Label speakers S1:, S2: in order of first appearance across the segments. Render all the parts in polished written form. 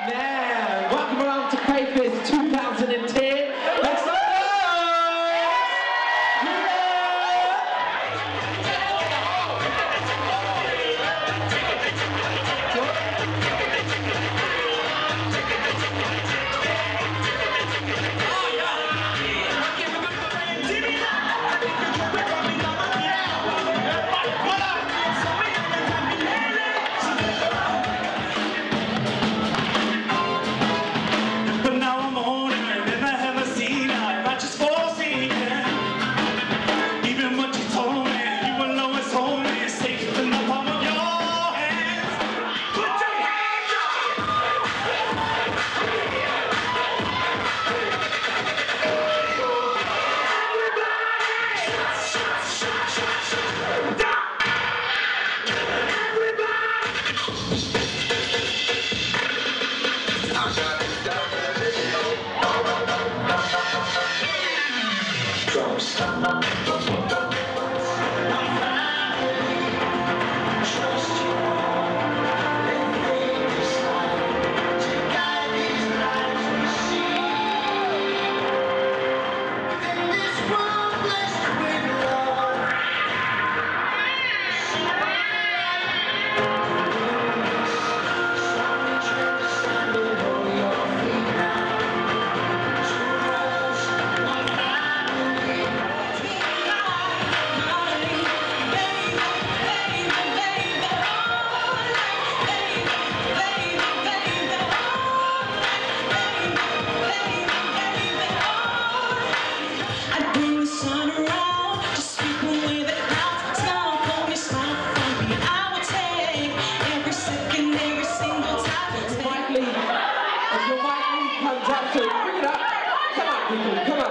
S1: Yeah, welcome along to youthfest2010. Let's go!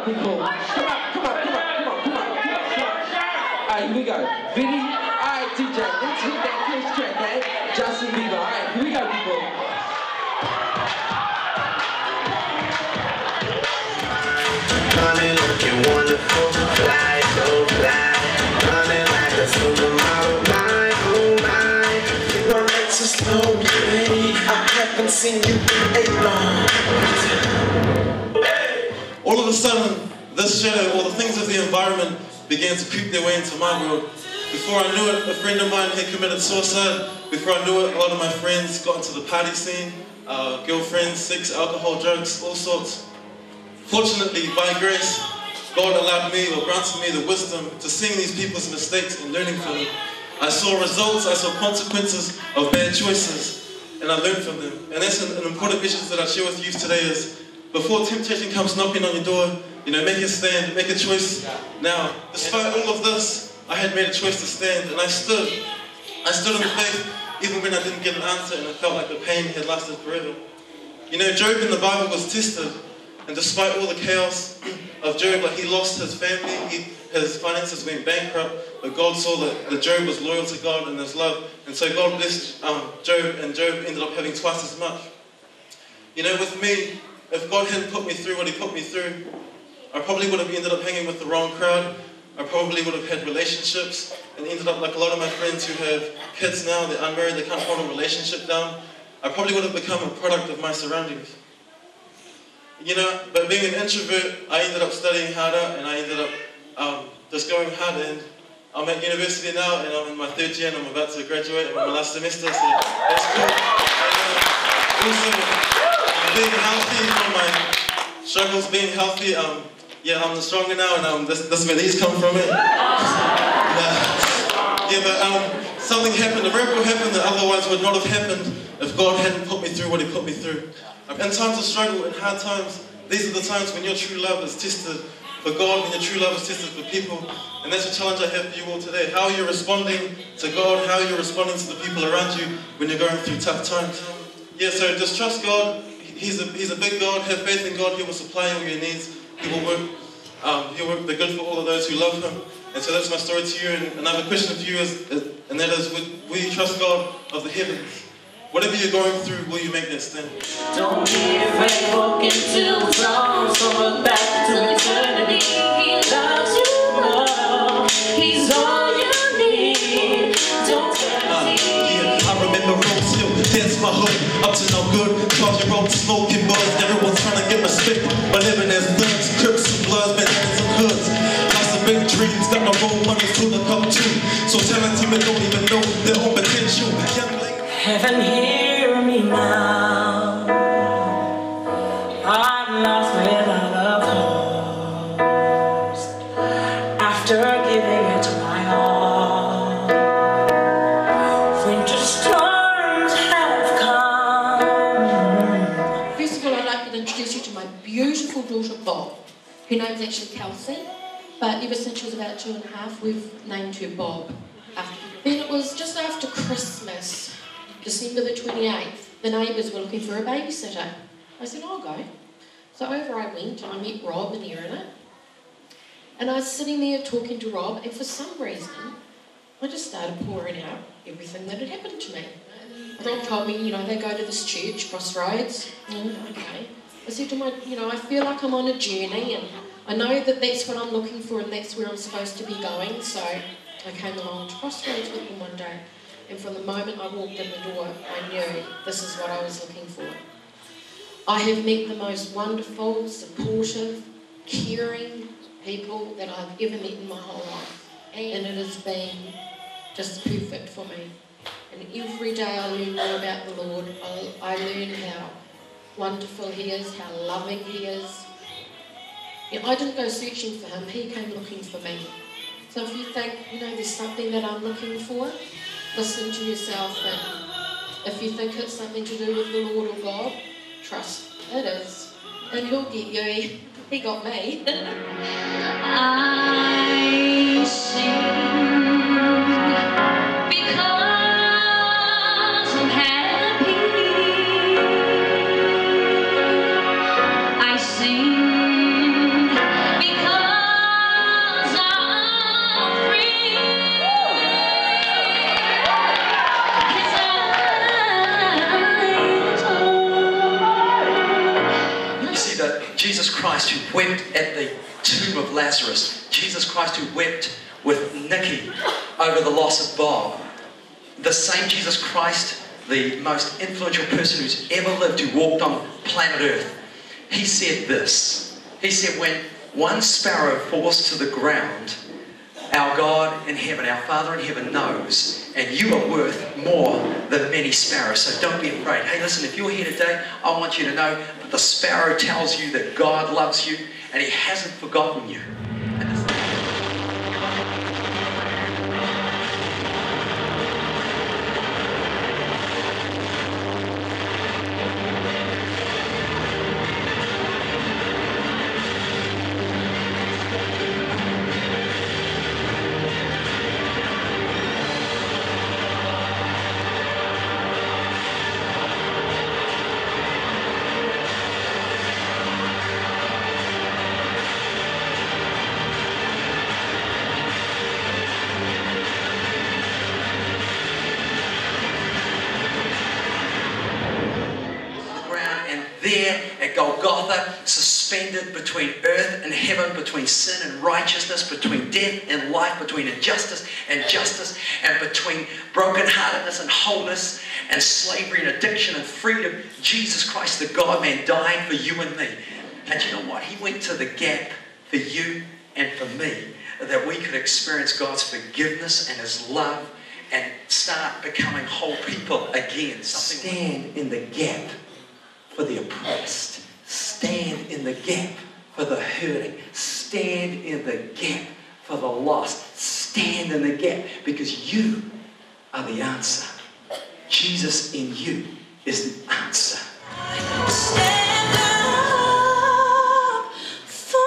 S1: People. Come on. Alright, here we go. Vinny, alright, DJ, let's hit that first track, eh? Justin Bieber, alright, here we go, people.
S2: Honey, looking wonderful, fly, so fly. Running like a supermodel, my, oh my. You are like so slow, baby. I haven't seen you in a long time.
S3: All of a sudden, this shadow, or the things of the environment, began to creep their way into my world. Before I knew it, a friend of mine had committed suicide. Before I knew it, a lot of my friends got into the party scene, girlfriends, sex, alcohol, drugs, all sorts. Fortunately, by grace, God allowed me, or granted me the wisdom to seeing these people's mistakes and learning from them. I saw results, I saw consequences of bad choices, and I learned from them. And that's an important message that I share with you today is, before temptation comes knocking on your door, you know, make a stand, make a choice now. Despite all of this, I had made a choice to stand, and I stood in faith, even when I didn't get an answer and I felt like the pain had lasted forever. You know, Job in the Bible was tested, and despite all the chaos of Job, like he lost his family, his finances went bankrupt, but God saw that Job was loyal to God and his love, and so God blessed Job, and Job ended up having twice as much. You know, with me, if God hadn't put me through what he put me through, I probably would have ended up hanging with the wrong crowd. I probably would have had relationships and ended up like a lot of my friends who have kids now, they're unmarried, they can't hold a relationship down. I probably would have become a product of my surroundings. You know, but being an introvert, I ended up studying harder and I ended up just going hard, and I'm at university now and I'm in my third year and I'm about to graduate. I'm in my last semester, so that's cool. Also, being healthy, from my struggles being healthy, yeah, I'm stronger now, and that's where these come from. Something happened, a miracle happened that otherwise would not have happened if God hadn't put me through what he put me through. In times of struggle, in hard times, these are the times when your true love is tested for God, when your true love is tested for people, and that's a challenge I have for you all today. How are you responding to God? How are you responding to the people around you when you're going through tough times? Yeah, so just trust God. He's a big God. Have faith in God. He will supply all your needs. He will work the good for all of those who love him. And so that's my story to you. And another question for you is, and that is, will you trust God of the heavens? Whatever you're going through, will you make that stand?
S4: Don't be afraid, walk into the zone, so look back to eternity. He loves you more. He's all you need. Don't hesitate.
S3: Yeah, I remember Rose Hill, that's my hood. Up to no good, cause you roll big dreams, got no role models to look up to. So talented men don't even know their own potential. Young lady.
S4: Heaven, hear me now. I'm lost without a cause. After giving it my all, winter storms have come.
S5: First of all, I'd like to introduce you to my beautiful daughter, Bob. Her name's actually Kelsey, but ever since she was about 2.5, we've named her Bob. Then it was just after Christmas, December the 28th, the neighbours were looking for a babysitter. I said, I'll go. So over I went and I met Rob and Erin. And I was sitting there talking to Rob, and for some reason, I just started pouring out everything that had happened to me. Rob told me, you know, they go to this church, Crossroads. Okay. I said to him, you know, I feel like I'm on a journey, and I know that that's what I'm looking for and that's where I'm supposed to be going. So I came along to Crossroads with them one day, and from the moment I walked in the door, I knew this is what I was looking for. I have met the most wonderful, supportive, caring people that I've ever met in my whole life, and it has been just perfect for me. And every day I learn more about the Lord. I learn how wonderful He is, how loving He is. You know, I didn't go searching for Him, He came looking for me. So if you think, you know, there's something that I'm looking for, listen to yourself, and if you think it's something to do with the Lord or God, trust it is, and He'll get you. He got me.
S4: I sing because I'm happy. I sing because I'm free. 'Cause
S6: You see that Jesus Christ who wept at the tomb of Lazarus, Jesus Christ who wept with Nikki over the loss of Bob, the same Jesus Christ, the most influential person who's ever lived, who walked on planet Earth, He said this. He said, when one sparrow falls to the ground, our God in heaven, our Father in heaven knows, and you are worth more than many sparrows, so don't be afraid. Hey, listen, if you're here today, I want you to know that the sparrow tells you that God loves you and He hasn't forgotten you. There at Golgotha, suspended between earth and heaven, between sin and righteousness, between death and life, between injustice and justice, and between brokenheartedness and wholeness, and slavery and addiction and freedom, Jesus Christ, the God-man, died for you and me. And you know what? He went to the gap for you and for me, that we could experience God's forgiveness and His love and start becoming whole people again. Stand in the gap for the oppressed. Stand in the gap for the hurting. Stand in the gap for the lost. Stand in the gap because you are the answer. Jesus in you is the answer.
S4: stand up for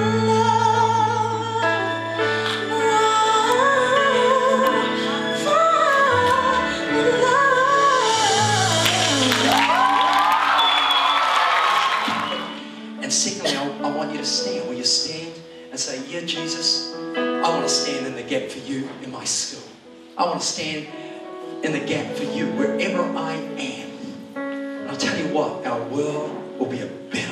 S4: love, for love.
S6: And secondly, I want you to stand. Will you stand and say, yeah, Jesus, I want to stand in the gap for you in my school. I want to stand in the gap for you wherever I am. And I'll tell you what, our world will be a better